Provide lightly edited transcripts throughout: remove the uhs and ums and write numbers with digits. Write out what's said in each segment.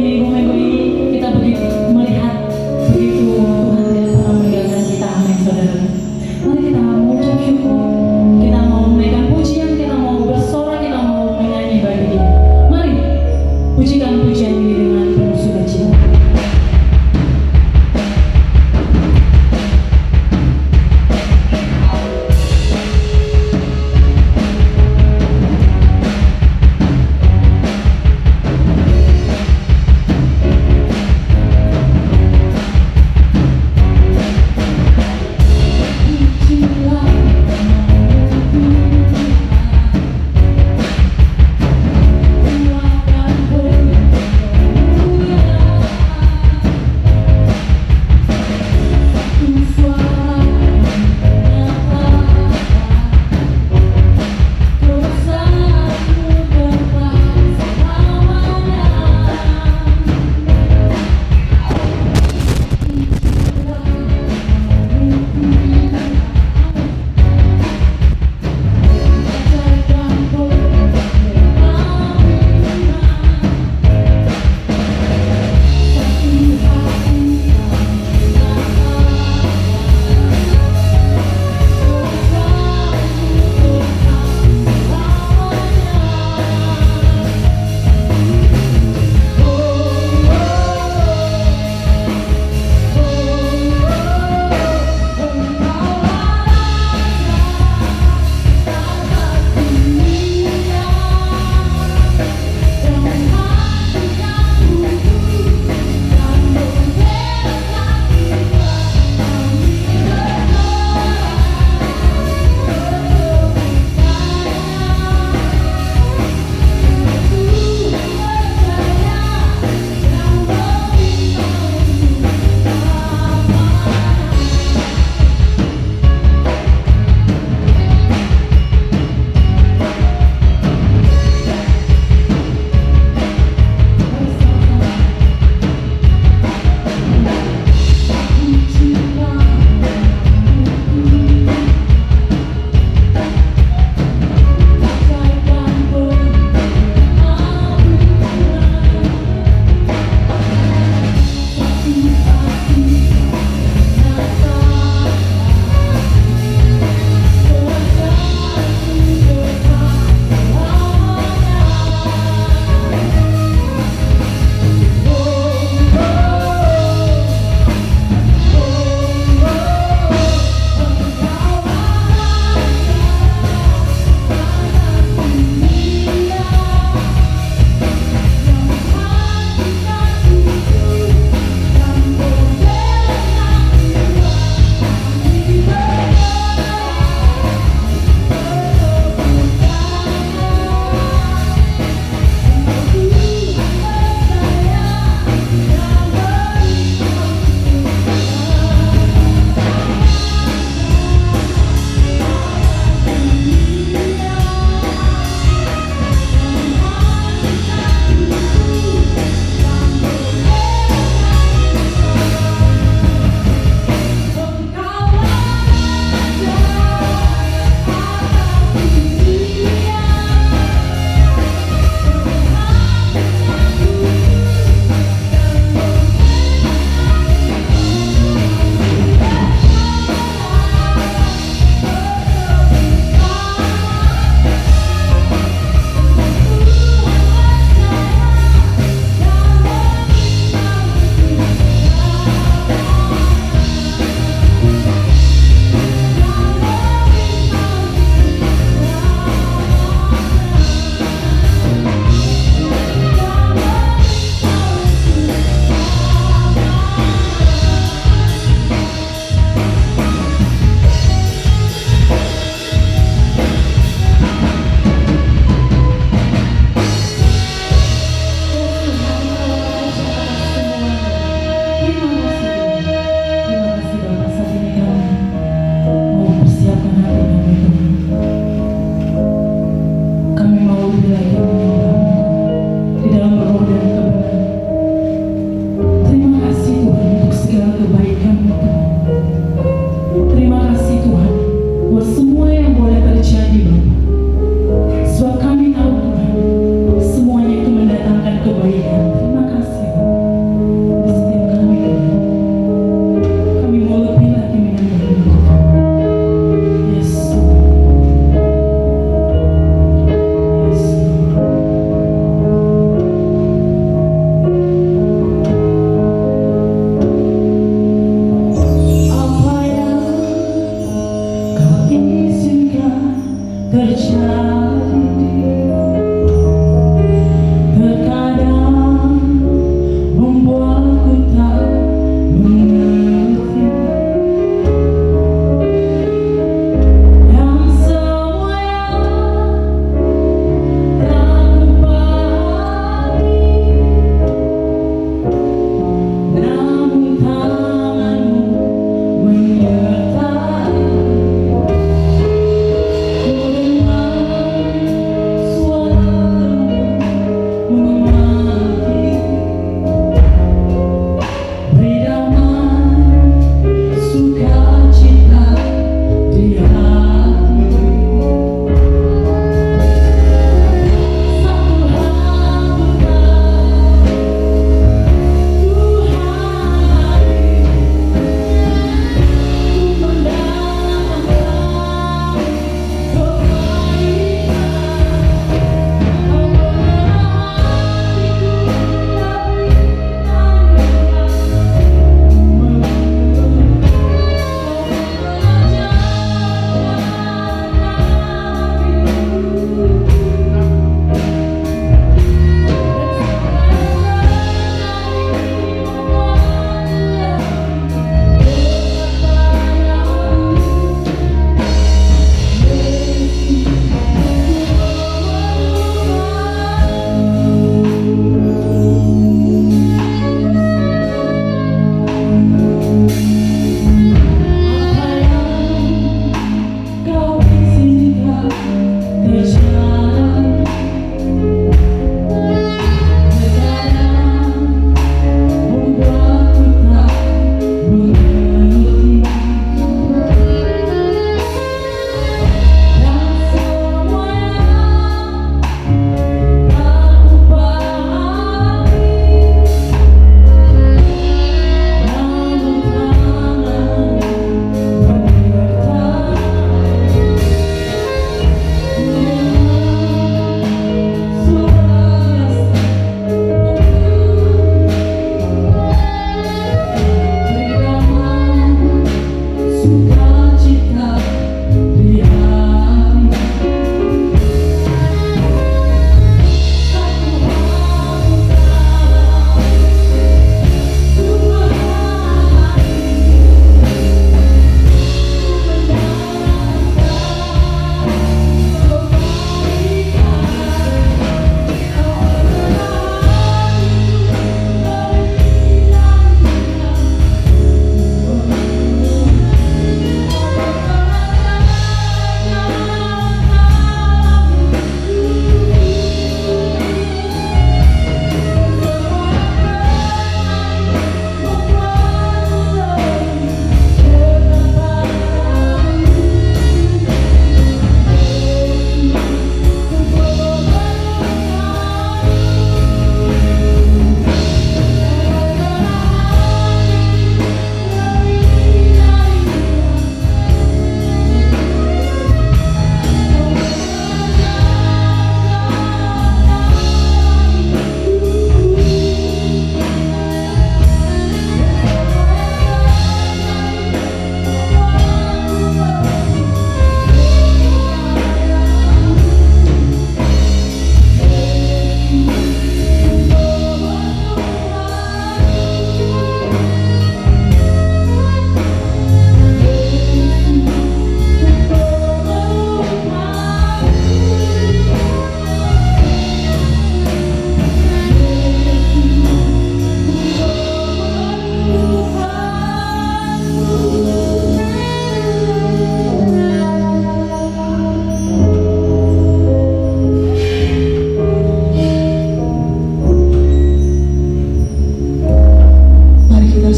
minggu-minggu ini kita begitu melihat begitu Tuhan tidak pernah meninggalkan kita, amin saudara. Mari kita mengucap syukur, kita mau menaikkan pujian, kita mau bersorak, kita mau menyanyi bagi Dia. Mari pujikan pujian ini dengan penuh sukacita.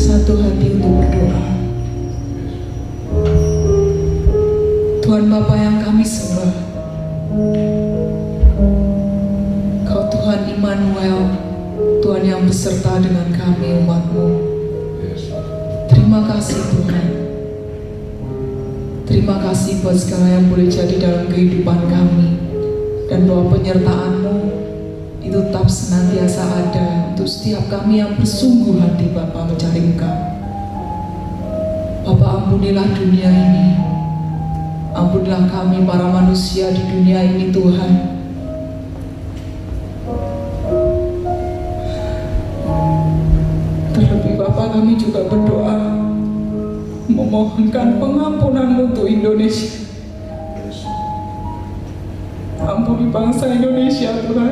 satu hati untuk berdoa. Tuhan Bapa yang kami sembah, Kau Tuhan Immanuel, Tuhan yang beserta dengan kami umat-Mu. Terima kasih Tuhan. Terima kasih buat segala yang boleh jadi dalam kehidupan kami, dan bahwa penyertaan-Mu itu tetap senantiasa ada untuk setiap kami yang bersungguh hati Bapa mencari Engkau. Bapa, ampunilah dunia ini, ampunilah kami para manusia di dunia ini Tuhan. Terlebih Bapa, kami juga berdoa memohonkan pengampunan untuk Indonesia. Ampuni bangsa Indonesia Tuhan,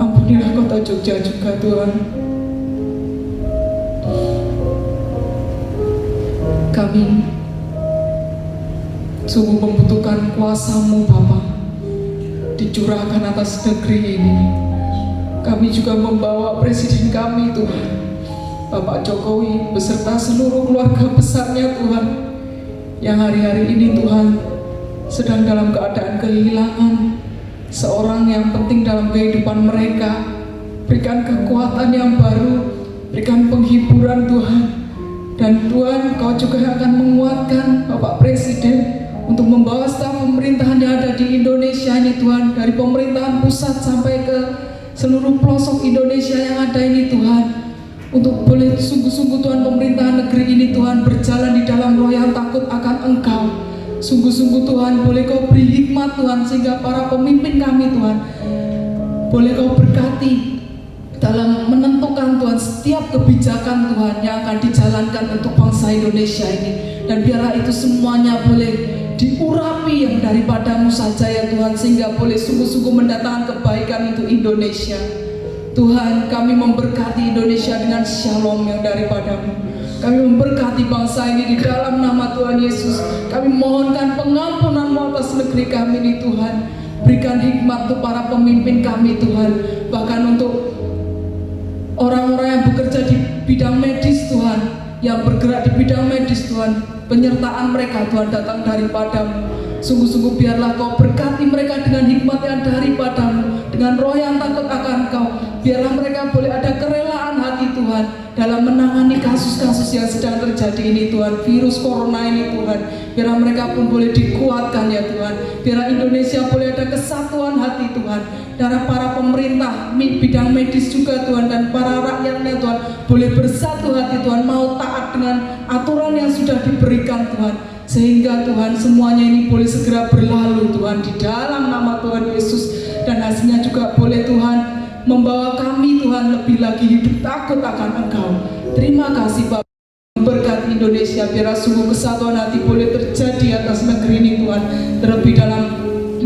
ampunilah kota Jogja juga Tuhan. Kami sungguh membutuhkan kuasa-Mu Bapa dicurahkan atas negeri ini. Kami juga membawa presiden kami Tuhan, Bapak Jokowi beserta seluruh keluarga besarnya Tuhan, yang hari-hari ini Tuhan sedang dalam keadaan kehilangan seorang yang penting dalam kehidupan mereka. Berikan kekuatan yang baru, berikan penghiburan Tuhan. Dan Tuhan, Kau juga akan menguatkan Bapak Presiden untuk membawa staf pemerintahan yang ada di Indonesia ini Tuhan, dari pemerintahan pusat sampai ke seluruh pelosok Indonesia yang ada ini Tuhan, untuk boleh sungguh-sungguh Tuhan pemerintahan negeri ini Tuhan berjalan di dalam roh yang takut akan Engkau. Sungguh-sungguh Tuhan, boleh Kau beri hikmat Tuhan, sehingga para pemimpin kami Tuhan boleh Kau berkati dalam menentukan Tuhan setiap kebijakan Tuhan yang akan dijalankan untuk bangsa Indonesia ini. Dan biarlah itu semuanya boleh diurapi yang daripada-Mu saja ya Tuhan, sehingga boleh sungguh-sungguh mendatangkan kebaikan untuk Indonesia. Tuhan, kami memberkati Indonesia dengan shalom yang daripada-Mu. Kami memberkati bangsa ini di dalam nama Tuhan Yesus. Kami mohonkan pengampunan-Mu atas negeri kami ini Tuhan. Berikan hikmat untuk para pemimpin kami Tuhan, bahkan untuk orang-orang yang bekerja di bidang medis Tuhan, yang bergerak di bidang medis Tuhan, penyertaan mereka Tuhan datang daripada-Mu. Sungguh-sungguh biarlah Kau berkati mereka dengan hikmat yang daripada-Mu, dengan roh yang takut akan Kau. Biarlah mereka boleh ada kerelaan hati Tuhan dalam menangani kasus-kasus yang sedang terjadi ini Tuhan, virus corona ini Tuhan. Biarlah mereka pun boleh dikuatkan ya Tuhan. Biarlah Indonesia boleh ada kesatuan hati Tuhan, dari para pemerintah bidang medis juga Tuhan, dan para rakyatnya Tuhan boleh bersatu hati Tuhan, mau taat dengan aturan yang sudah diberikan Tuhan, sehingga Tuhan semuanya ini boleh segera berlalu Tuhan di dalam nama Tuhan Yesus. Dan hasilnya juga boleh Tuhan membawa kami Tuhan lebih lagi hidup takut akan Engkau. Terima kasih Bapak, berkat Indonesia, biarlah sungguh kesatuan hati boleh terjadi atas negeri ini Tuhan, terlebih dalam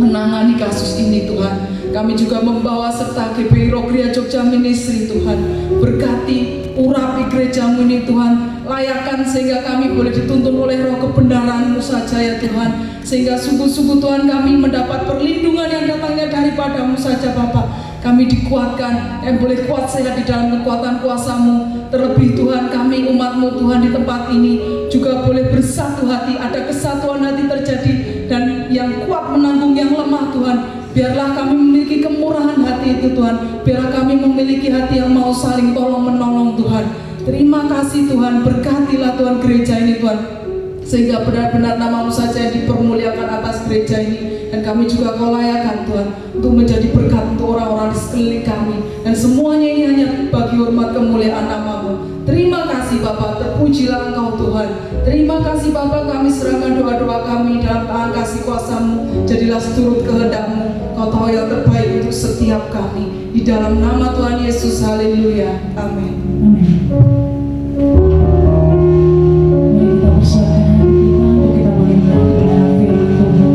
menangani kasus ini Tuhan. Kami juga membawa serta GPI Rokria Jogja Ministry Tuhan, berkati, urapi gereja-Mu ini Tuhan, layakkan sehingga kami boleh dituntun oleh roh kebenaran-Mu saja ya Tuhan, sehingga sungguh-sungguh Tuhan kami mendapat perlindungan yang datangnya daripada-Mu saja Bapak. Kami dikuatkan, yang boleh kuat sehat di dalam kekuatan kuasa-Mu. Terlebih Tuhan, kami umat-Mu Tuhan di tempat ini juga boleh bersatu hati, ada kesatuan hati terjadi, dan yang kuat menanggung yang lemah Tuhan. Biarlah kami memiliki kemurahan hati itu Tuhan. Biarlah kami memiliki hati yang mau saling tolong menolong Tuhan. Terima kasih Tuhan, berkatilah Tuhan gereja ini Tuhan, sehingga benar-benar nama-Mu saja yang dipermuliakan atas gereja ini. Dan kami juga Kau layakan Tuhan untuk menjadi berkat untuk orang-orang di sekeliling kami, dan semuanya ini hanya bagi hormat kemuliaan nama-Mu. Terima kasih Bapa, terpujilah Engkau Tuhan. Terima kasih Bapa, kami serahkan doa-doa kami dalam tangan kasih kuasa-Mu. Jadilah seturut kehendak-Mu. Kau tahu yang terbaik untuk setiap kami. Di dalam nama Tuhan Yesus, haleluya, amin. Mari kita persiapkan hati kita untuk kita boleh mendengar firman Tuhan.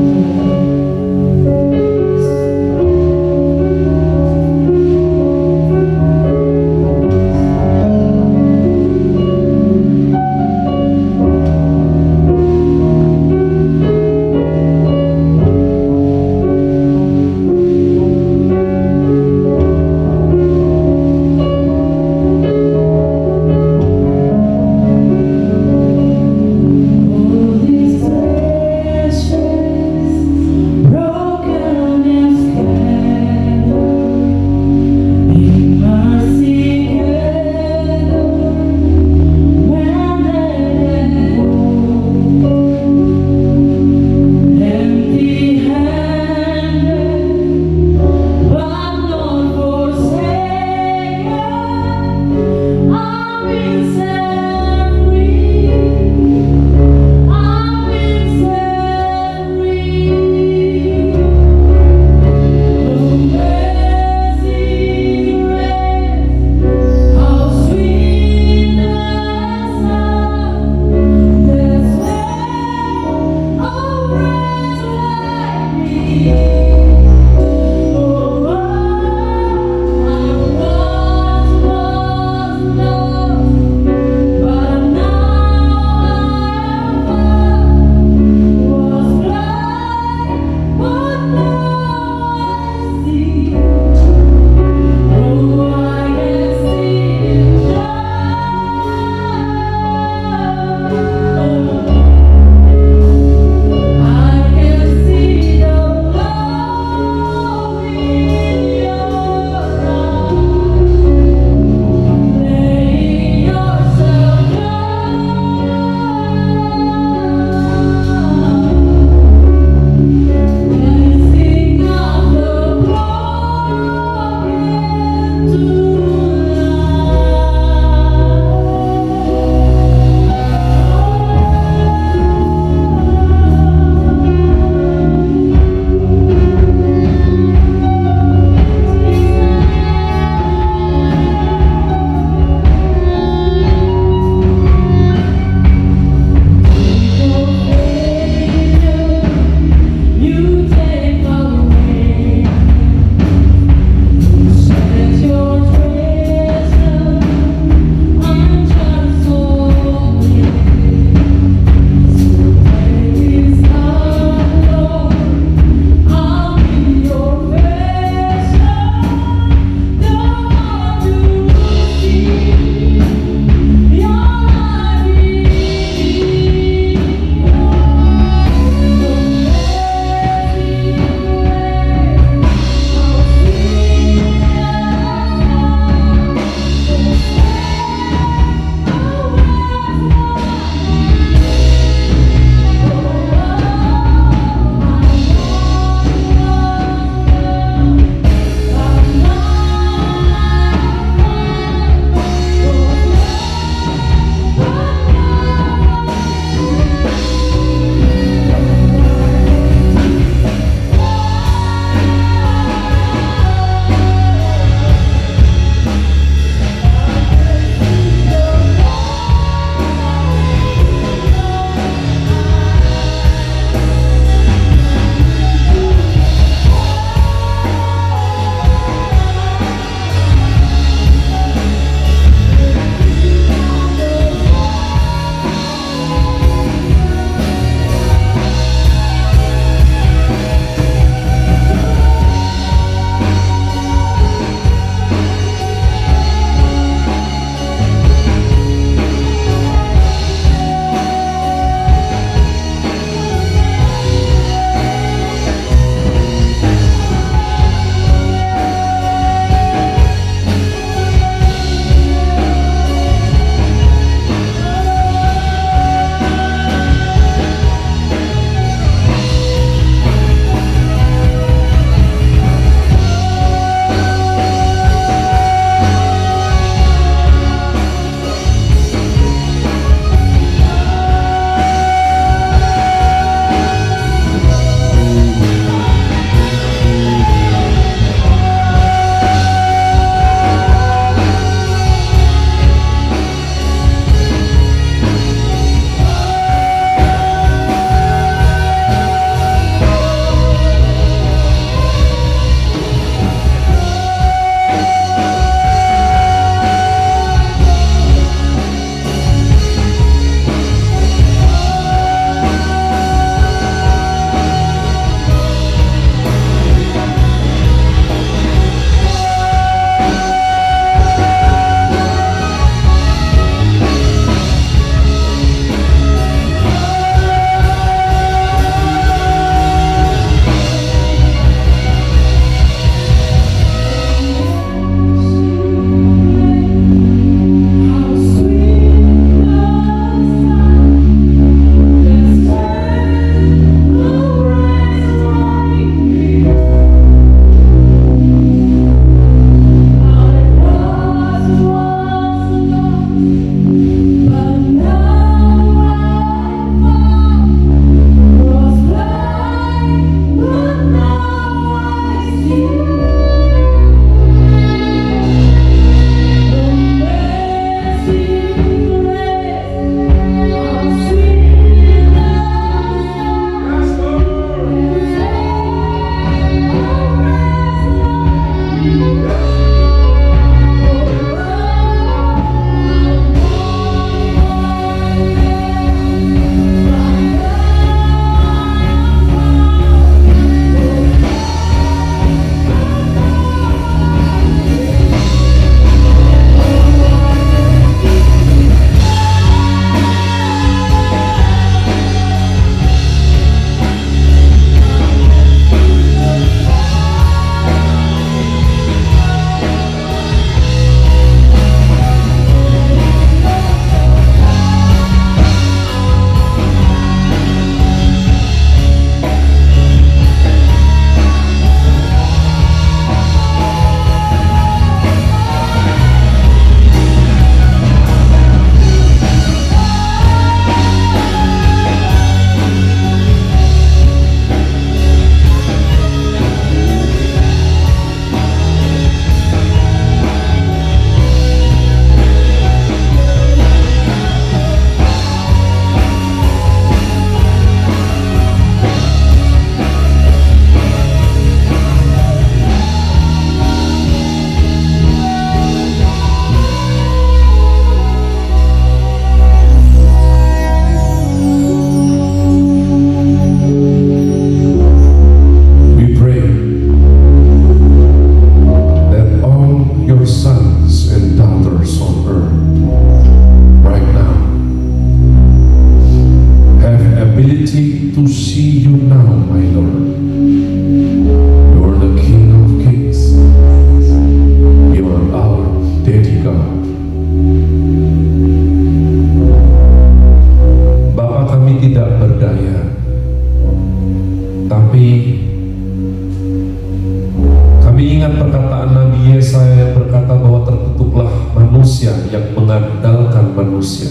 manusia yang mengandalkan manusia.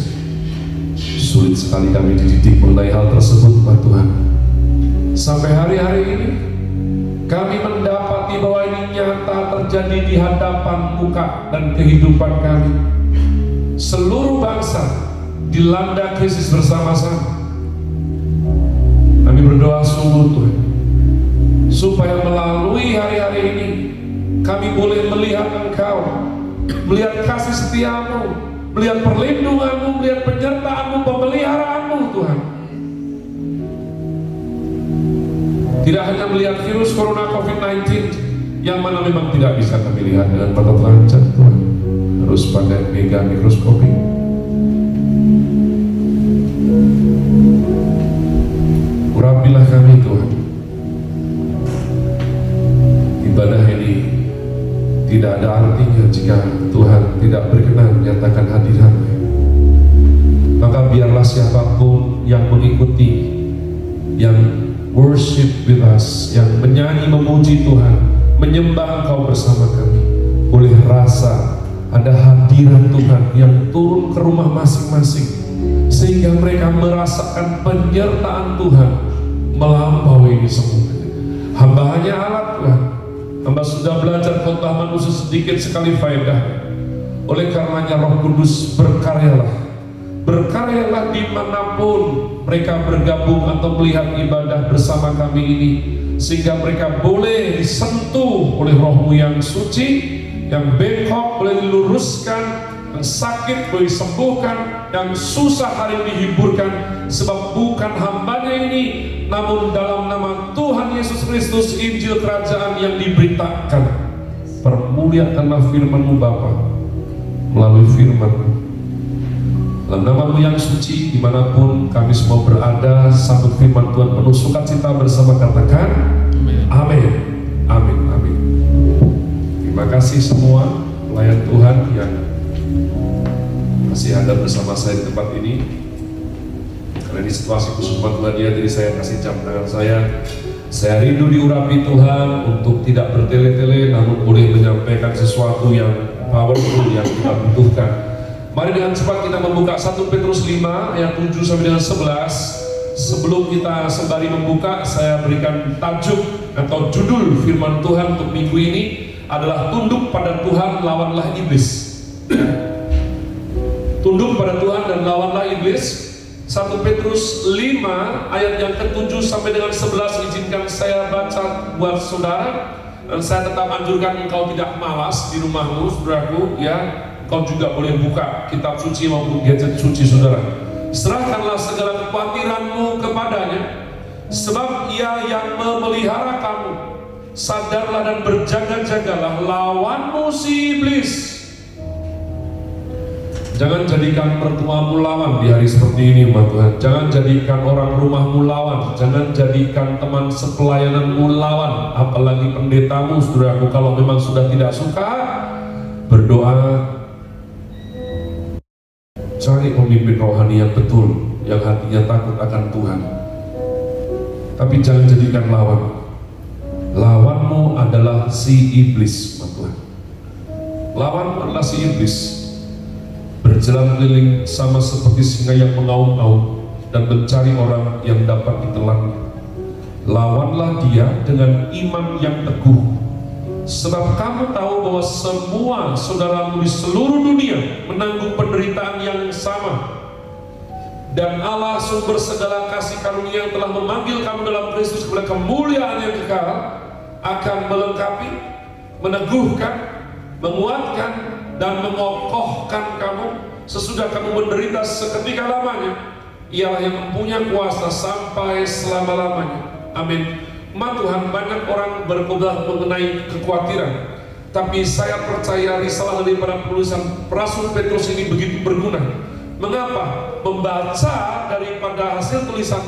Sulit sekali kami dididik mengenai hal tersebut, Tuhan. Sampai hari-hari ini kami mendapati bahwa ini nyata terjadi di hadapan muka dan kehidupan kami. Seluruh bangsa dilanda krisis bersama-sama. Kami berdoa sungguh Tuhan, supaya melalui hari-hari ini kami boleh melihat Engkau, melihat kasih setiamu, melihat perlindunganmu, melihat penyertaanmu, pemeliharaanmu Tuhan. Tidak hanya melihat virus corona COVID-19 yang mana memang tidak bisa kami lihat dengan mata telanjang Tuhan, harus pakai mega mikroskopi. Urapilah kami Tuhan. Ibadah ini tidak ada artinya jika Tuhan tidak berkenan menyatakan hadirat-Nya. Maka biarlah siapapun yang mengikuti, yang worship with us, yang menyanyi memuji Tuhan, menyembah Engkau bersama kami, boleh rasa ada hadirat Tuhan yang turun ke rumah masing-masing, sehingga mereka merasakan penyertaan Tuhan melampaui ini semua. Hamba hanya alat Tuhan. Hamba sudah belajar khotbah manusia sedikit sekali faedah. Oleh karenanya Roh Kudus berkaryalah dimanapun mereka bergabung atau melihat ibadah bersama kami ini, sehingga mereka boleh disentuh oleh Roh-Mu yang suci, yang bengkok boleh diluruskan, yang sakit boleh disembuhkan, yang susah hari ini dihiburkan, sebab bukan hambanya ini, namun dalam nama Tuhan Yesus Kristus Injil Kerajaan yang diberitakan. Permuliakanlah firman-Mu Bapa melalui firman-Mu. Dalam nama-Mu yang suci, dimanapun kami semua berada, sambut firman Tuhan penuh sukacita bersama, katakan amin, amin, amin. Terima kasih semua pelayan Tuhan yang masih ada bersama saya di tempat ini. Karena di situasi khusus Tuhan ya, jadi saya kasih jam tangan saya. Saya rindu diurapi Tuhan untuk tidak bertele-tele, namun boleh menyampaikan sesuatu yang powerful yang kita butuhkan. Mari dengan cepat kita membuka 1 Petrus 5 ayat 7 sampai dengan 11. Sebelum kita sembari membuka, saya berikan tajuk atau judul firman Tuhan untuk minggu ini adalah tunduk pada Tuhan, lawanlah iblis. Tunduk pada Tuhan dan lawanlah iblis. 1 Petrus 5 ayat yang ke-7 sampai dengan 11 izinkan saya baca buat saudara, dan saya tetap anjurkan engkau tidak malas di rumahmu, saudaraku ya. Kau juga boleh buka kitab suci maupun gadget suci saudara. Serahkanlah segala kekhawatiranmu kepadanya, sebab Ia yang memelihara kamu. Sadarlah dan berjaga-jagalah, lawanmu si iblis. Jangan jadikan mertuamu lawan di hari seperti ini, Tuhan. Jangan jadikan orang rumahmu lawan. Jangan jadikan teman sepelayananmu lawan. Apalagi pendetamu, saudaraku. Kalau memang sudah tidak suka, berdoa, cari pemimpin rohani yang betul, yang hatinya takut akan Tuhan. Tapi jangan jadikan lawan. Lawanmu adalah si iblis, Tuhan. Lawanmu adalah si iblis. Berjalan keliling sama seperti singa yang mengaum-ngaum dan mencari orang yang dapat ditelannya. Lawanlah dia dengan iman yang teguh, sebab kamu tahu bahwa semua saudaramu di seluruh dunia menanggung penderitaan yang sama. Dan Allah sumber segala kasih karunia yang telah memanggil kamu dalam Kristus kepada kemuliaan yang kekal akan melengkapi, meneguhkan, menguatkan, dan mengokohkan kamu sesudah kamu menderita seketika lamanya. Ialah yang mempunyai kuasa sampai selama-lamanya. Amin. Tuhan, banyak orang berkhotbah mengenai kekhawatiran, tapi saya percaya risalah daripada penulisan Rasul Petrus ini begitu berguna. Mengapa? Membaca daripada hasil tulisan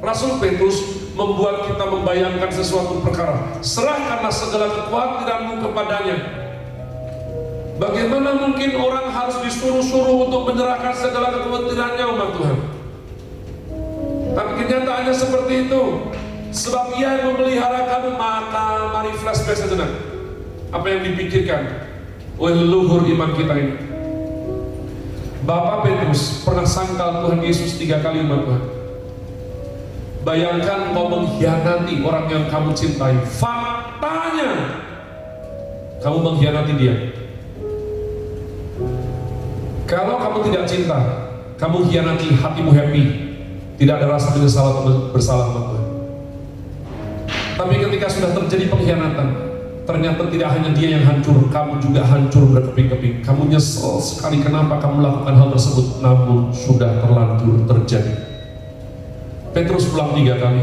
Rasul Petrus membuat kita membayangkan sesuatu perkara. Serahkanlah segala kekhawatiranmu kepadanya. Bagaimana mungkin orang harus disuruh-suruh untuk menyerahkan segala kekhawatirannya, umat Tuhan? Tapi kenyataannya seperti itu. Sebab Ia yang memelihara kamu. Maka mari flashback sejenak. Apa yang dipikirkan oleh leluhur iman kita ini? Bapak Petrus pernah sangkal Tuhan Yesus 3 kali, umat Tuhan. Bayangkan kau mengkhianati orang yang kamu cintai. Faktanya kamu mengkhianati dia. Kalau kamu tidak cinta, kamu khianati, hatimu happy, tidak ada rasa menyesal atau bersalah, umat Tuhan. Tapi ketika sudah terjadi pengkhianatan, ternyata tidak hanya dia yang hancur, kamu juga hancur berkeping-keping. Kamu nyesel sekali kenapa kamu melakukan hal tersebut, namun sudah terlanjur terjadi. Petrus pulang 3 kali.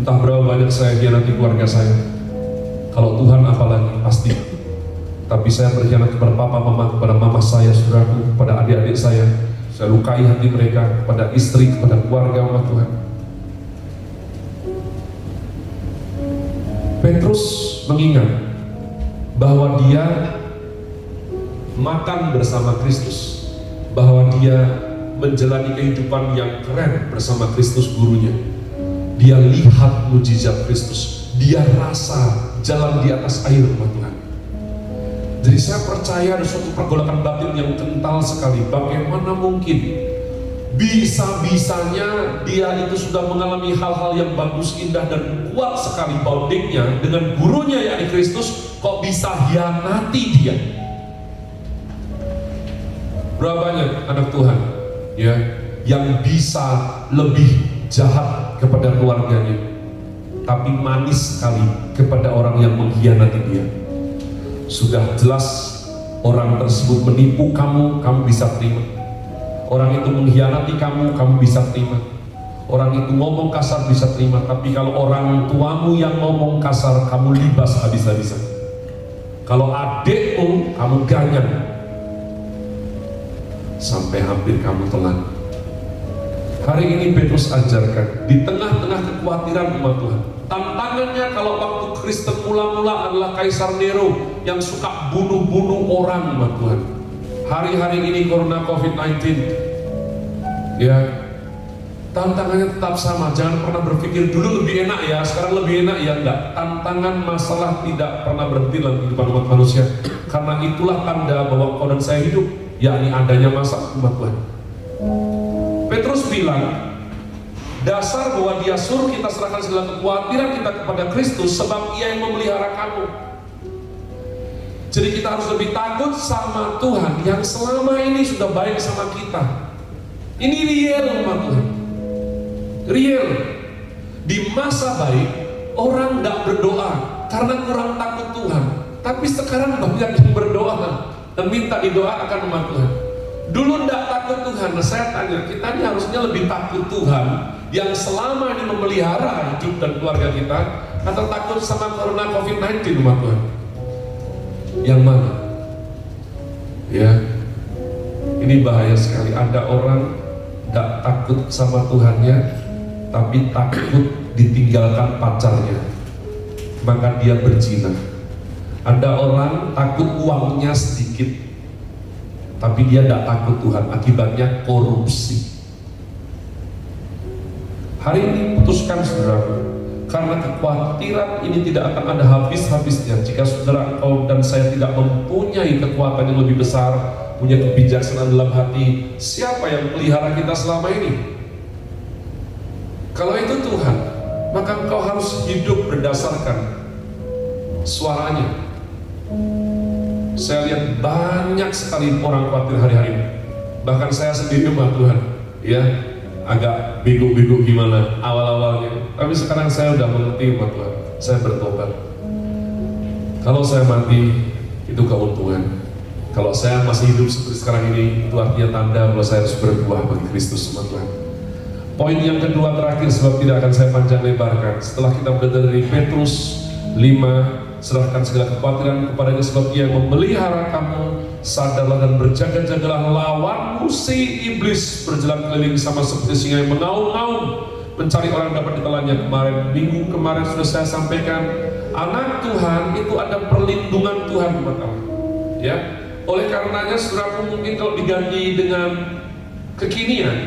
Entah berapa banyak saya khianati keluarga saya. Kalau Tuhan apalagi, pasti. Tapi saya berkhianat kepada papa, mama, kepada mama saya, saudaraku, kepada adik-adik saya. Saya lukai hati mereka, kepada istri, kepada keluarga, umat Tuhan. Petrus mengingat bahwa dia makan bersama Kristus, bahwa dia menjalani kehidupan yang keren bersama Kristus gurunya. Dia lihat mujizat Kristus, dia rasa jalan di atas air, umat Tuhan. Jadi saya percaya ada suatu pergolakan batin yang kental sekali. Bagaimana mungkin bisa-bisanya dia itu sudah mengalami hal-hal yang bagus, indah, dan kuat sekali bondingnya dengan gurunya yakni Kristus, kok bisa hianati dia? Berapa banyak anak Tuhan ya yang bisa lebih jahat kepada keluarganya, tapi manis sekali kepada orang yang mengkhianati dia. Sudah jelas orang tersebut menipu kamu, kamu bisa terima. Orang itu mengkhianati kamu, kamu bisa terima. Orang itu ngomong kasar, bisa terima. Tapi kalau orang tuamu yang ngomong kasar, kamu libas habis-habisan. Kalau adikmu, kamu ganyan sampai hampir kamu telan. Hari ini Petrus ajarkan, di tengah-tengah kekhawatiran umat Tuhan, tantangannya kalau waktu Kristen mula-mula adalah Kaisar Nero yang suka bunuh-bunuh orang, umat Tuhan. Hari-hari ini corona COVID-19, ya, tantangannya tetap sama. Jangan pernah berpikir dulu lebih enak ya, sekarang lebih enak ya, enggak. Tantangan masalah tidak pernah berhenti dalam kehidupan umat manusia. Karena itulah tanda bahwa kau dan saya hidup, yakni adanya masalah, umat Tuhan. Petrus bilang, dasar bahwa dia suruh kita serahkan segala kekhawatiran kita kepada Kristus, sebab ia yang memelihara kamu. Jadi kita harus lebih takut sama Tuhan yang selama ini sudah baik sama kita. Ini real, umat Tuhan. Real. Di masa baik, orang tidak berdoa karena kurang takut Tuhan. Tapi sekarang banyak yang berdoa dan minta didoakan, umat Tuhan. Dulu tidak takut Tuhan. Nah, saya tanya, kita ini harusnya lebih takut Tuhan yang selama ini memelihara hidup dan keluarga kita, atau takut sama corona COVID-19, umat Tuhan? Yang mana? Ya, ini bahaya sekali. Ada orang tidak takut sama Tuhannya, tapi takut ditinggalkan pacarnya, maka dia berzina. Ada orang takut uangnya sedikit, tapi dia tidak takut Tuhan, akibatnya korupsi. Hari ini putuskan, saudara, karena kekhawatiran ini tidak akan ada habis-habisnya jika saudara, kau dan saya tidak mempunyai kekuatan yang lebih besar, punya kebijaksanaan dalam hati. Siapa yang pelihara kita selama ini? Kalau itu Tuhan, maka engkau harus hidup berdasarkan suaranya. Saya lihat banyak sekali orang khawatir hari-hari ini. Bahkan saya sendiri, umat Tuhan, ya, agak bego-bego gimana awal-awalnya. Tapi sekarang saya udah mengerti, umat Tuhan. Saya bertobat. Kalau saya mati, itu keuntungan. Kalau saya masih hidup seperti sekarang ini, itu artinya tanda bahwa saya harus berbuah bagi Kristus, umat Tuhan. Poin yang kedua terakhir, sebab tidak akan saya panjang lebarkan. Setelah kita belajar dari Petrus 5, serahkan segala kekhawatiran kepadanya sebab ia memelihara kamu. Sadarlah dan berjaga-jagalah, lawanmu si iblis berjalan keliling sama seperti singa yang mengaum-ngaum mencari orang yang dapat ditelannya. Minggu kemarin sudah saya sampaikan, anak Tuhan itu ada perlindungan Tuhan, umat Allah. Ya, oleh karenanya saudaraku, mungkin kalau diganti dengan kekinian,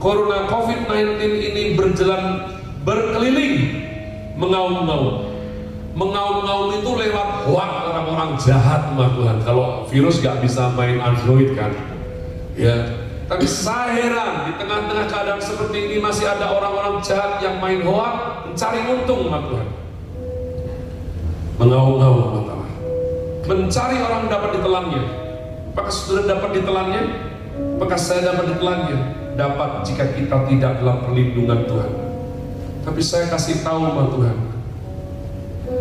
corona COVID-19 ini berjalan berkeliling mengaum-ngaum. Mengaum-ngaum itu lewat hoak orang-orang jahat, Tuhan. Kalau virus gak bisa main Android kan, ya. Tapi saya heran di tengah-tengah keadaan seperti ini masih ada orang-orang jahat yang main hoak, mencari untung, Tuhan. Mengaum-ngaum, Tuhan. Mencari orang dapat ditelannya. Apakah saudara dapat ditelannya? Apakah saya dapat ditelannya? Dapat jika kita tidak dalam perlindungan Tuhan. Tapi saya kasih tahu, Tuhan,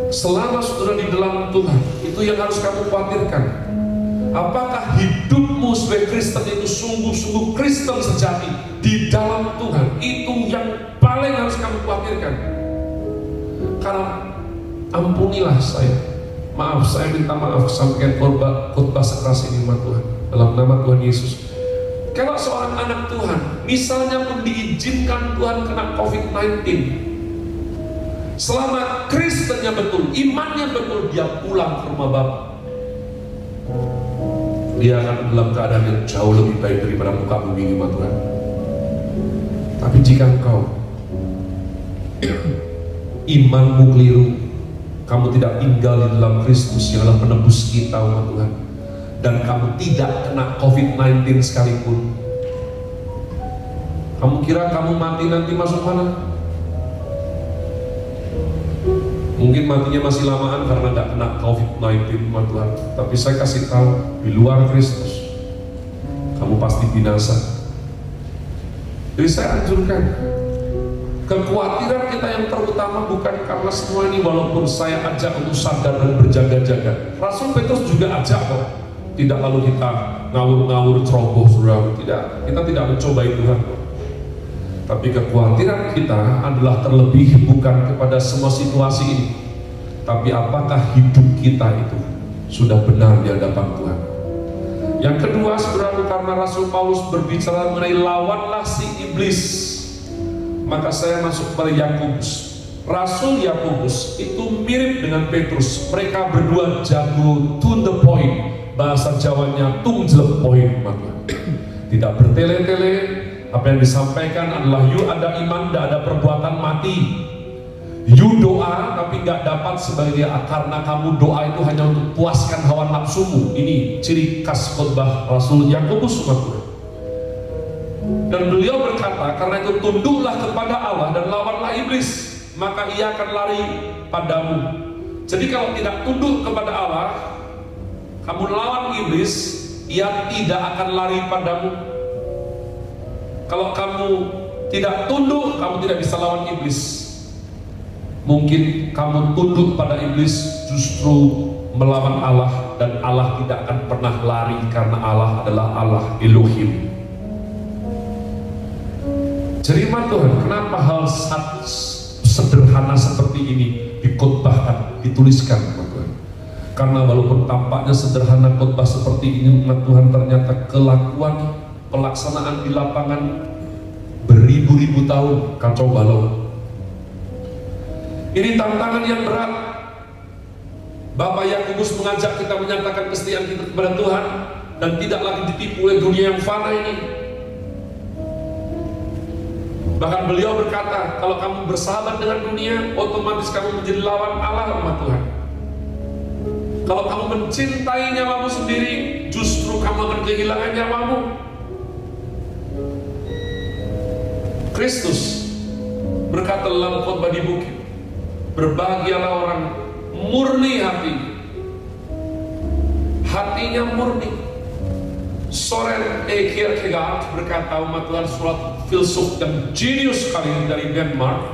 selama saudara di dalam Tuhan, itu yang harus kamu khawatirkan. Apakah hidupmu sebagai Kristen itu sungguh-sungguh Kristen sejati di dalam Tuhan? Itu yang paling harus kamu khawatirkan. Karena ampunilah saya, maaf, saya minta maaf sampaikan khotbah sekeras ini, Tuhan, dalam nama Tuhan Yesus. Kalau seorang anak Tuhan, misalnya pun diizinkan Tuhan kena COVID-19, selama Kristennya betul, imannya betul, dia pulang ke rumah Bapa. Dia akan dalam keadaan yang jauh lebih baik daripada muka bumi ini, Tuhan. Tapi jika engkau imanmu keliru, kamu tidak tinggal di dalam Kristus yang adalah penebus kita, Tuhan, dan kamu tidak kena COVID-19 sekalipun, kamu kira kamu mati nanti masuk mana? Mungkin matinya masih lamaan karena tidak kena COVID-19, Tuhan. Tapi saya kasih tahu, di luar Kristus kamu pasti binasa. Jadi saya anjurkan, kekhawatiran kita yang terutama bukan karena semua ini, walaupun saya ajak untuk sadar dan berjaga-jaga. Rasul Petrus juga ajak kok. Tidak lalu kita ngawur-ngawur ceroboh, saudara. Tidak, kita tidak mencobai Tuhan. Tapi kekhawatiran kita adalah terlebih bukan kepada semua situasi ini, tapi apakah hidup kita itu sudah benar di hadapan Tuhan. Yang kedua, saudara, karena Rasul Paulus berbicara mengenai lawanlah si iblis, maka saya masuk pada Yakobus. Rasul Yakobus itu mirip dengan Petrus. Mereka berdua jago to the point, bahasa Jawanya tungjelep poin, tidak bertele-tele. Apa yang disampaikan adalah you ada iman, tidak ada perbuatan, mati. You doa tapi nggak dapat sebagai dia, karena kamu doa itu hanya untuk puaskan hawa nafsumu. Ini ciri khas khotbah Rasul Yakobus. Dan beliau berkata, karena itu tunduklah kepada Allah dan lawanlah iblis, maka ia akan lari padamu. Jadi kalau tidak tunduk kepada Allah, kamu lawan iblis, ia tidak akan lari padamu. Kalau kamu tidak tunduk, kamu tidak bisa lawan iblis. Mungkin kamu tunduk pada iblis, justru melawan Allah, dan Allah tidak akan pernah lari karena Allah adalah Allah Elohim. Jadi Tuhan, kenapa hal sederhana seperti ini dikhotbahkan, dituliskan, Tuhan? Karena walaupun tampaknya sederhana khotbah seperti ini, Tuhan, ternyata kelakuan pelaksanaan di lapangan beribu-ribu tahun kacau balau. Ini tantangan yang berat. Bapak Yakobus mengajak kita menyatakan kesetiaan kita kepada Tuhan dan tidak lagi ditipu oleh dunia yang fana ini. Bahkan beliau berkata, kalau kamu bersahabat dengan dunia, otomatis kamu menjadi lawan Allah, umat Tuhan. Kalau kamu mencintai nyawamu sendiri, justru kamu akan kehilangan nyawamu. Kristus berkata dalam khotbah di bukit, berbahagialah orang murni hati, hatinya murni. Soren Kierkegaard berkata, umat Tuhan, surat filsuf dan jenius sekali dari Denmark,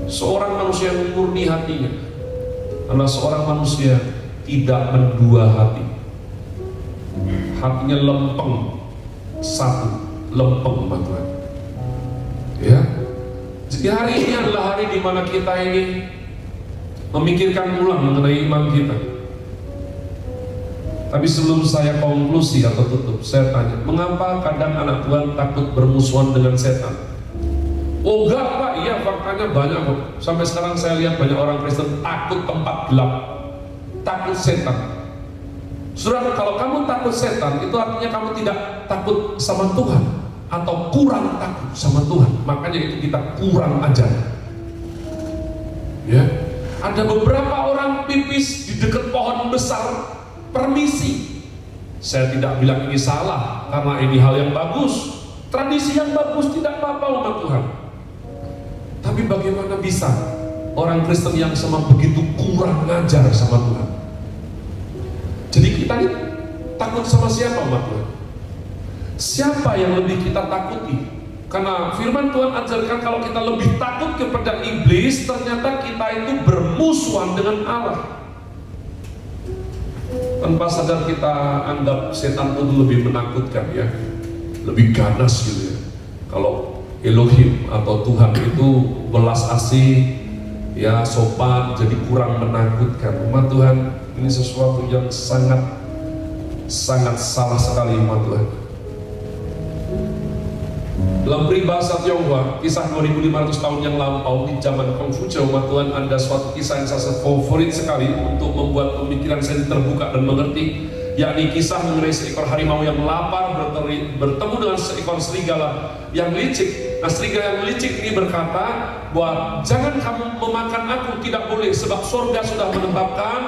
seorang manusia yang murni hatinya adalah seorang manusia tidak mendua hati. Hatinya lempeng, satu, lempeng, umat Tuhan. Ya, jadi hari ini adalah hari di mana kita ini memikirkan ulang mengenai iman kita. Tapi sebelum saya konklusi atau tutup, saya tanya, mengapa kadang anak Tuhan takut bermusuhan dengan setan? Oh enggak Pak, iya faktanya banyak kok. Sampai sekarang saya lihat banyak orang Kristen takut tempat gelap, takut setan. Saudara, kalau kamu takut setan, itu artinya kamu tidak takut sama Tuhan, atau kurang takut sama Tuhan. Makanya itu kita kurang ajar. Ya, Ada beberapa orang pipis di dekat pohon besar, permisi. Saya tidak bilang ini salah, karena ini hal yang bagus, tradisi yang bagus, tidak apa-apa umat Tuhan. Tapi bagaimana bisa orang Kristen yang sama begitu kurang ngajar sama Tuhan? Jadi kita ini takut sama siapa umat Tuhan? Siapa yang lebih kita takuti? Karena firman Tuhan ajarkan kalau kita lebih takut kepada iblis, ternyata kita itu bermusuhan dengan Allah. Tanpa sadar kita anggap setan itu lebih menakutkan ya, lebih ganas gitu ya. Kalau Elohim atau Tuhan itu belas asih, ya sopan, jadi kurang menakutkan. Umat Tuhan, ini sesuatu yang sangat salah sekali umat Tuhan. Dalam peribahasa Tionghoa, kisah 2500 tahun yang lampau di zaman Konghucu, umat Tuhan, ada suatu kisah yang saya favorit sekali untuk membuat pemikiran saya terbuka dan mengerti, yakni kisah mengenai seekor harimau yang lapar bertemu dengan seekor serigala yang licik. Nah, serigala yang licik ini berkata bahwa jangan kamu memakan aku, tidak boleh, sebab surga sudah menetapkan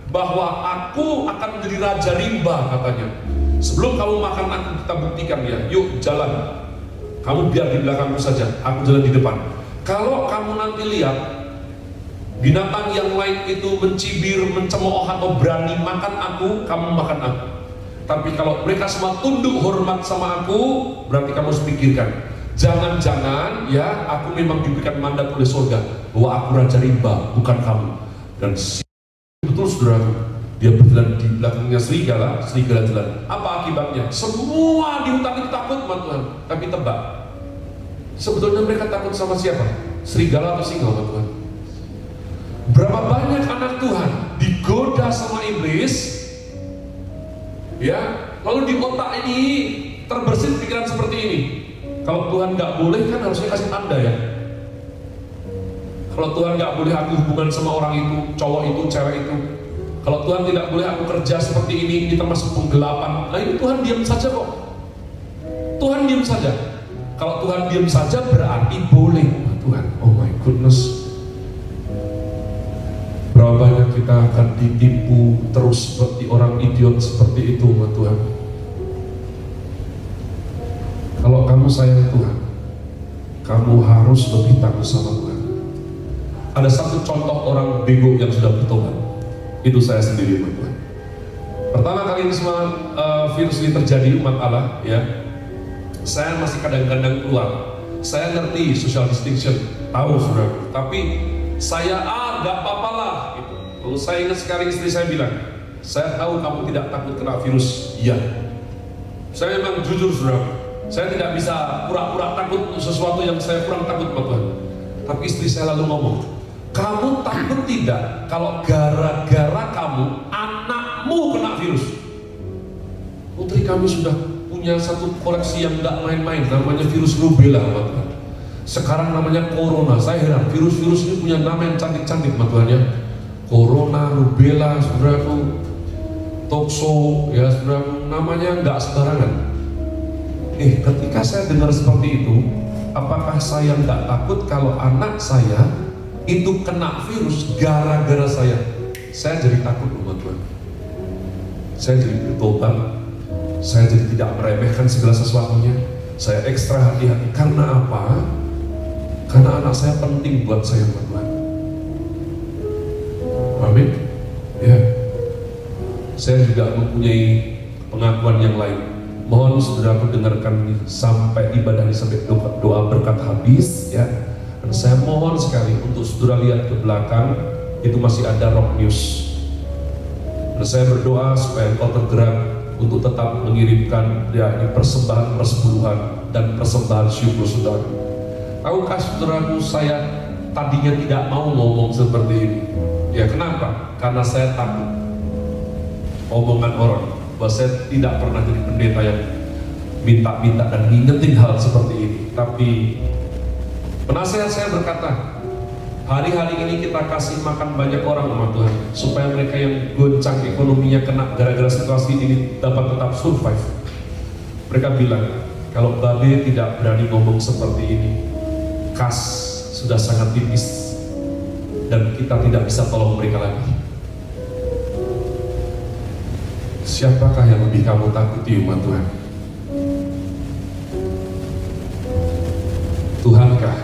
bahwa aku akan menjadi raja rimba, katanya. Sebelum kamu makan aku, kita buktikan ya, yuk jalan. Kamu biar di belakangku saja, aku jalan di depan. Kalau kamu nanti lihat binatang yang lain itu mencibir, mencemooh atau berani makan aku, kamu makan aku. Tapi kalau mereka semua tunduk hormat sama aku, berarti kamu harus pikirkan, jangan-jangan ya aku memang diberikan mandat oleh surga bahwa aku raja rimba, bukan kamu. Dan betul saudara, dia berjalan di belakangnya serigala jalan. Apa akibatnya? Semua di hutan itu takut sama Tuhan. Tapi tebak, sebetulnya mereka takut sama siapa? Serigala atau singa, Tuhan? Berapa banyak anak Tuhan digoda sama iblis, ya, lalu di otak ini terbersit pikiran seperti ini. Kalau Tuhan nggak boleh, kan harusnya kasih tanda ya. Kalau Tuhan nggak boleh aku hubungan sama orang itu, cowok itu, cewek itu. Kalau Tuhan tidak boleh aku kerja seperti ini termasuk penggelapan. Nah ini Tuhan diam saja kok. Tuhan diam saja. Kalau Tuhan diam saja berarti boleh. Tuhan, oh my goodness. Berapa banyak kita akan ditipu terus seperti orang idiot seperti itu, Tuhan. Kalau kamu sayang Tuhan, kamu harus lebih takut sama Tuhan. Ada satu contoh orang bego yang sudah bertobat. Itu saya sendiri, Tuhan. Pertama kali ini semua virus ini terjadi, umat Allah, ya, saya masih kadang-kadang keluar. Saya ngerti social distinction, tahu sudah. Tapi saya nggak apa-apa lah. Gitu. Lalu saya ingat sekali istri saya bilang, saya tahu kamu tidak takut kena virus. Iya. Saya memang jujur sudah. Saya tidak bisa pura-pura takut untuk sesuatu yang saya kurang takut, Tuhan. Tapi istri saya lalu ngomong, kamu takut tidak kalau gara-gara kamu anakmu kena virus? Putri kami sudah punya satu koleksi yang tidak main-main, namanya virus rubella, Tuhan. Sekarang namanya corona. Saya heran, virus-virus ini punya nama yang cantik-cantik, Tuhan ya. Corona, rubella, saudaraku, tokso, ya saudaraku, namanya nggak sembarangan. Ketika saya dengar seperti itu, apakah saya nggak takut kalau anak saya itu kena virus gara-gara saya? Saya jadi takut, Tuhan. Saya jadi bertobat. Saya jadi tidak meremehkan segala sesuatunya. Saya ekstra hati-hati. Karena apa? Karena anak saya penting buat saya, Tuhan. Amin. Ya. Saya juga mempunyai pengakuan yang lain. Mohon saudara dengarkan ini sampai ibadah ini, sampai doa berkat habis, ya. Dan saya mohon sekali untuk saudara lihat ke belakang, itu masih ada Rock News. Dan saya berdoa supaya engkau tergerak untuk tetap mengirimkan ya, ini persembahan persepuluhan dan persembahan syukur saudara. Tahukah saudaraku, saya tadinya tidak mau ngomong seperti ini. Ya kenapa? Karena saya takut omongan orang, bahwa saya tidak pernah jadi pendeta yang minta-minta dan ngingetin hal seperti ini. Tapi penasehat saya berkata, hari-hari ini kita kasih makan banyak orang, umat Tuhan, supaya mereka yang goncang ekonominya kena gara-gara situasi ini dapat tetap survive. Mereka bilang, kalau Babe tidak berani ngomong seperti ini, kas sudah sangat tipis dan kita tidak bisa tolong mereka lagi. Siapakah yang lebih kamu takuti, umat Tuhan? Tuhankah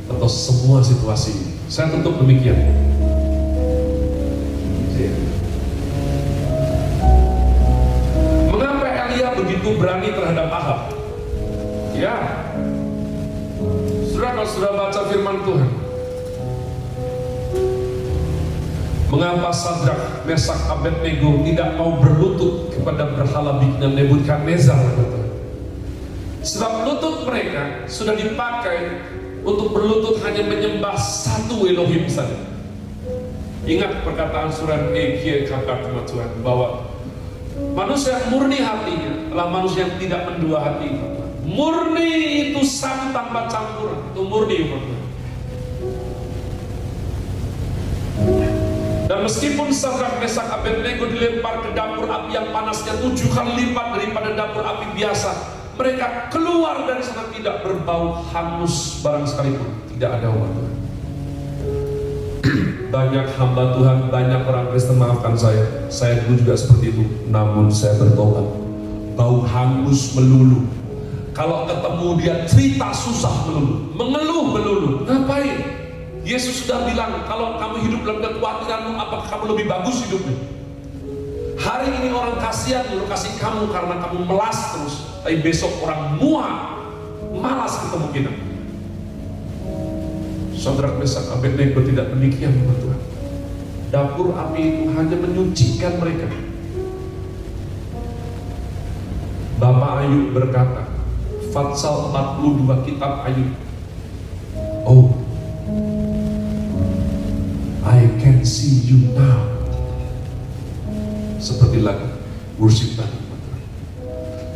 atau semua situasi ini? Saya tutup demikian. Mengapa Elia begitu berani terhadap Ahab? Ya, kalau sudah baca firman Tuhan, mengapa Sadrak, Mesak, Abednego tidak mau berlutut kepada berhala bikinan Nebukadnezar? Sebab lutut mereka sudah dipakai untuk berlutut hanya menyembah satu Elohim saja. Ingat perkataan surat Ezekiel kata Tuhan bahwa manusia yang murni hatinya adalah manusia yang tidak mendua hati. Murni itu satu tanpa campuran, itu murni. Dan meskipun Sadrak, Mesak, Abednego dilempar ke dapur api yang panasnya 7 kali lipat daripada dapur api biasa, mereka keluar dari sana tidak berbau hangus barang sekalipun. Tidak ada umat Tuhan. Banyak hamba Tuhan, banyak orang Kristen, maafkan saya dulu juga seperti itu. Namun saya bertobat. Bau hangus melulu. Kalau ketemu dia cerita susah melulu, mengeluh melulu. Ngapain? Yesus sudah bilang, kalau kamu hidup dalam kekhawatiranmu, apakah kamu lebih bagus hidupnya? Hari ini orang kasihan lu kasih kamu karena kamu melas terus, tapi besok orang muak, malas ketemu kita. Sadrak, Mesak, Abednego tidak demikian, Tuhan. Dapur api itu hanya menyucikan mereka. Bapak Ayub berkata, Fatsal 42 kitab Ayub, oh, I can see you now. Seperti lagu worship tadi.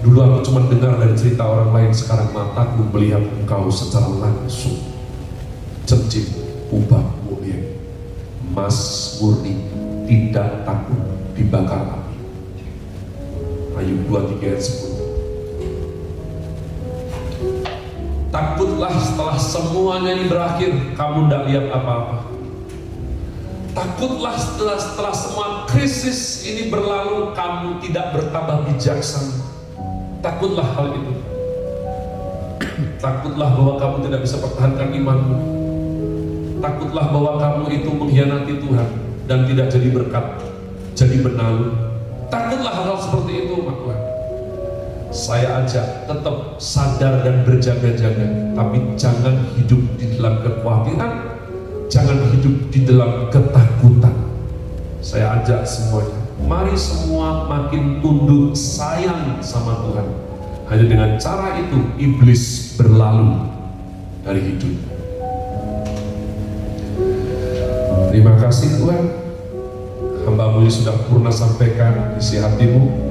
Dulu aku cuma dengar dari cerita orang lain, sekarang mataku melihat engkau secara langsung. Cecip, ubah, mulia, emas murni, tidak takut dibakar api. Ayub 23 ayat 10. Takutlah setelah semuanya ini berakhir, kamu tidak lihat apa-apa. Takutlah setelah semua krisis ini berlalu, kamu tidak bertambah bijaksana. Takutlah hal itu. Takutlah bahwa kamu tidak bisa pertahankan imanmu. Takutlah bahwa kamu itu mengkhianati Tuhan dan tidak jadi berkat, jadi benalu. Takutlah hal-hal seperti itu, umat Tuhan. Saya ajak tetap sadar dan berjaga-jaga, tapi jangan hidup di dalam kekhawatiran, jangan hidup di dalam ketakutan. Saya ajak semuanya, mari semua makin tunduk sayang sama Tuhan. Hanya dengan cara itu iblis berlalu dari hidup. Terima kasih Tuhan, hamba-Mu sudah purna sampaikan isi hatimu.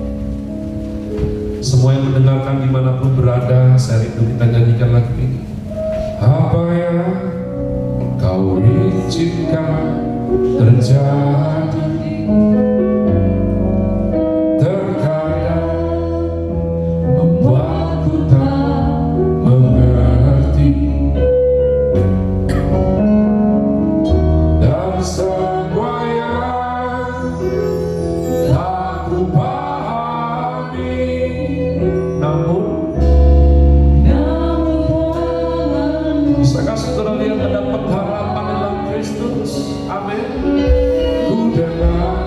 Semua yang mendengarkan dimanapun berada, saya rindu kita nyanyikan lagu ini. Apa yang Kau izinkan terjadi, terkadang membuatku tak mengerti, dan semua yang tak ku pahami, namun bisakah saudara lihat ada pengharapan dalam Kristus? Amin. Ku dengar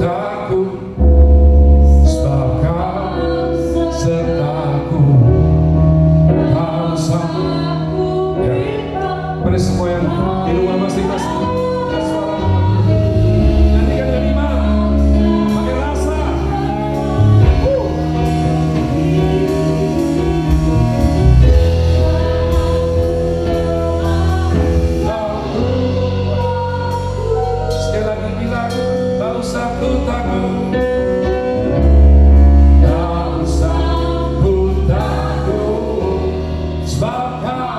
takut, sebab Kau sertaku. Kau sama. Ya, mari semua yang di rumah masing-masing, angkat suara. Nyanyikan kelima, pakai rasa. Sekali lagi bilang, tak usah ku takut, tak usah ku takut, sebab Kau.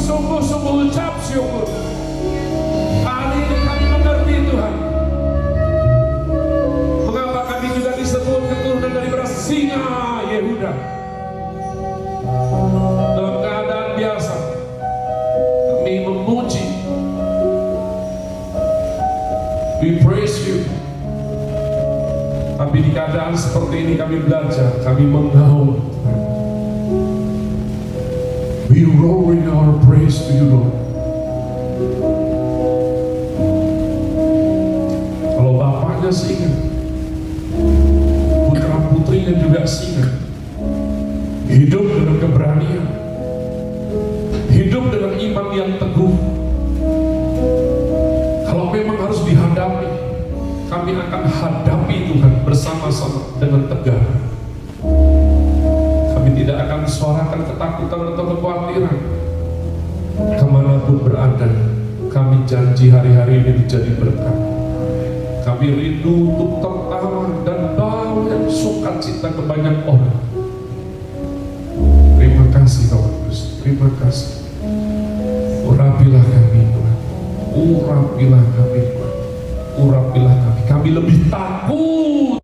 Sungguh-sungguh ucap syukur. Hari ini kami mengerti Tuhan, mengapa kami juga disebut keturunan dari singa Yehuda. Dalam keadaan biasa kami memuji, we praise you. Tapi di keadaan seperti ini kami belajar, kami mengaum. We roar in our praise to you, Lord. Kalau bapaknya singa, putra putrinya juga singa. Hidup dengan keberanian, hidup dengan iman yang teguh. Kalau memang harus dihadapi, kami akan hadapi Tuhan bersama-sama dengan tegar. Kami tidak akan suarakan ketakutan atau kekhawatiran. Kemanapun berada, kami janji hari-hari ini menjadi berkat. Kami rindu untuk tertawa dan bawa sukacita ke banyak orang. Terima kasih Roh Kudus, terima kasih. Urapilah kami Tuhan, urapilah kami Tuhan, urapilah kami. Kami lebih takut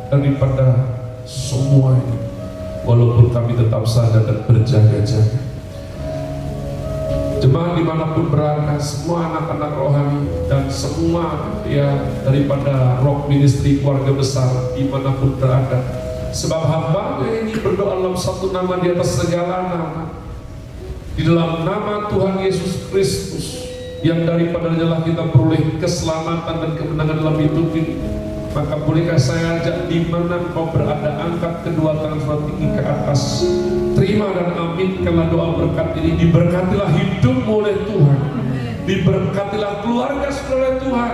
daripada semua ini. Walaupun kami tetap sadar dan berjaga-jaga. Jemaat dimanapun berada, semua anak-anak rohani dan semua daripada Rock Ministry keluarga besar dimanapun berada. Sebab hamba ini berdoa dalam satu nama di atas segala nama, di dalam nama Tuhan Yesus Kristus, yang daripadanya lah kita peroleh keselamatan dan kemenangan dalam hidup ini. Maka bolehkah saya ajak di mana kau berada, angkat kedua tangan saudara tinggi ke atas. Terima dan aminkanlah doa berkat ini. Diberkatilah hidupmu oleh Tuhan. Diberkatilah keluarga oleh Tuhan.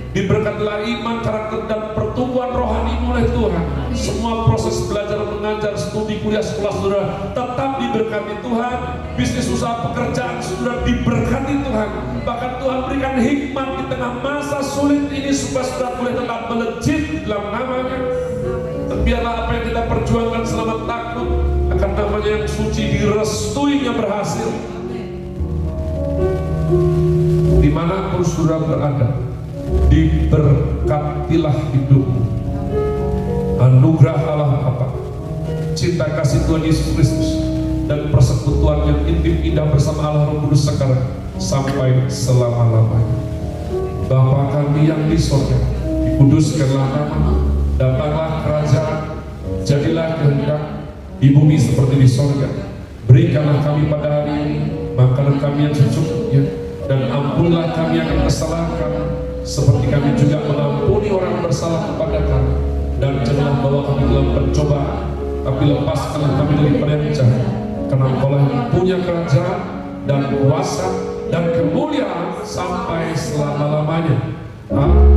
Diberkatilah iman, karakter dan pertumbuhan rohani oleh Tuhan. Semua proses belajar, mengajar, studi, kuliah, sekolah saudara tetap diberkati Tuhan. Bisnis, usaha, pekerjaan saudara diberkati Tuhan. Bahkan Tuhan berikan hikmat di tengah masa sulit ini supaya saudara boleh tetap melejit dalam namanya. Dan biarlah apa yang kita perjuangkan selama takut akan namanya yang suci direstuinya berhasil. Dimanapun saudara berada, diberkatilah hidupmu. Anugerah Allah Bapa, cinta kasih Tuhan Yesus Kristus dan persekutuan yang intim indah bersama Allah Roh Kudus sekarang sampai selama-lamanya. Bapa kami yang di sorga, dikuduskanlah nama-Mu, datanglah kerajaan, jadilah kehendak di bumi seperti di sorga. Berikanlah kami pada hari ini makanan kami yang secukupnya, dan ampunilah kami akan kesalahan kami, seperti kami juga mengampuni orang bersalah kepada kami. Dan janganlah bawa kami dalam pencobaan, tapi lepaskanlah kami daripada yang jahat. Karena Engkau-lah yang punya kerajaan dan kuasa dan kemuliaan sampai selama-lamanya. Amin.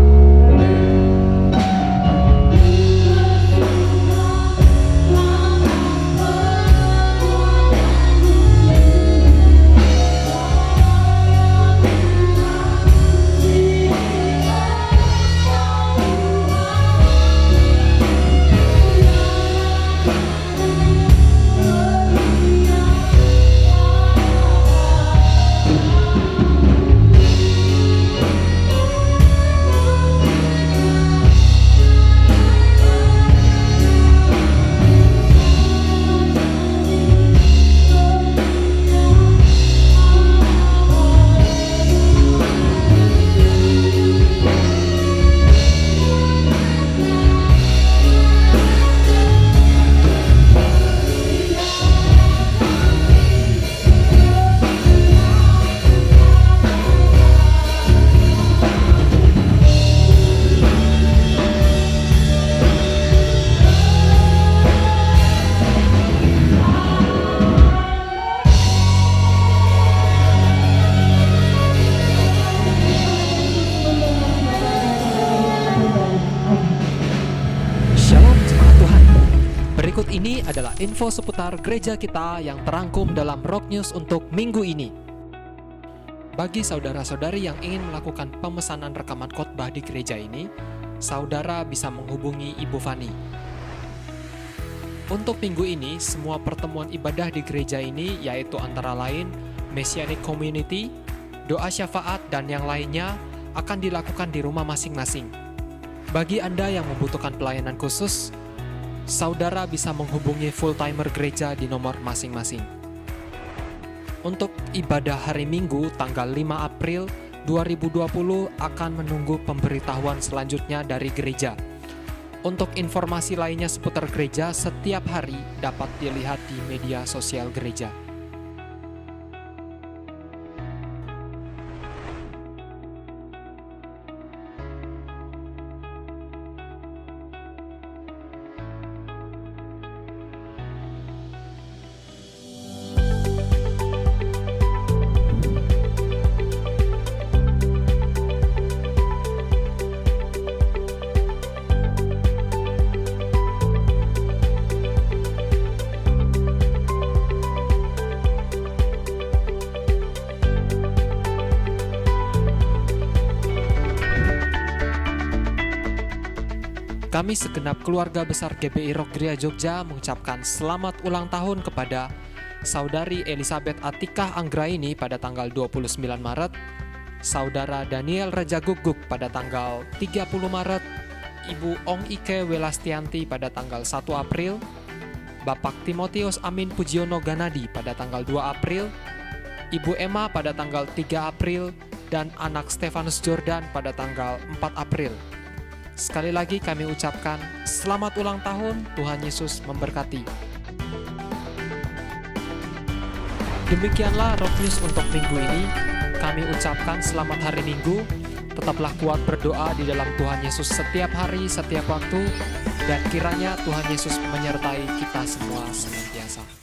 Berikut ini adalah info seputar gereja kita yang terangkum dalam Rock News untuk minggu ini. Bagi saudara-saudari yang ingin melakukan pemesanan rekaman khotbah di gereja ini, saudara bisa menghubungi Ibu Fani. Untuk minggu ini, semua pertemuan ibadah di gereja ini yaitu antara lain Messianic Community, doa syafaat, dan yang lainnya akan dilakukan di rumah masing-masing. Bagi Anda yang membutuhkan pelayanan khusus, saudara bisa menghubungi full-timer gereja di nomor masing-masing. Untuk ibadah hari Minggu tanggal 5 April 2020 akan menunggu pemberitahuan selanjutnya dari gereja. Untuk informasi lainnya seputar gereja setiap hari dapat dilihat di media sosial gereja. Kami segenap keluarga besar GBI Rock Gria Jogja mengucapkan selamat ulang tahun kepada Saudari Elizabeth Atikah Anggraini pada tanggal 29 Maret, Saudara Daniel Raja Guguk pada tanggal 30 Maret, Ibu Ong Ike Welastianti pada tanggal 1 April, Bapak Timotius Amin Pujiono Ganadi pada tanggal 2 April, Ibu Emma pada tanggal 3 April, dan anak Stefanus Jordan pada tanggal 4 April. Sekali lagi kami ucapkan selamat ulang tahun, Tuhan Yesus memberkati. Demikianlah Rock News untuk minggu ini. Kami ucapkan selamat hari Minggu. Tetaplah kuat berdoa di dalam Tuhan Yesus setiap hari, setiap waktu. Dan kiranya Tuhan Yesus menyertai kita semua senantiasa.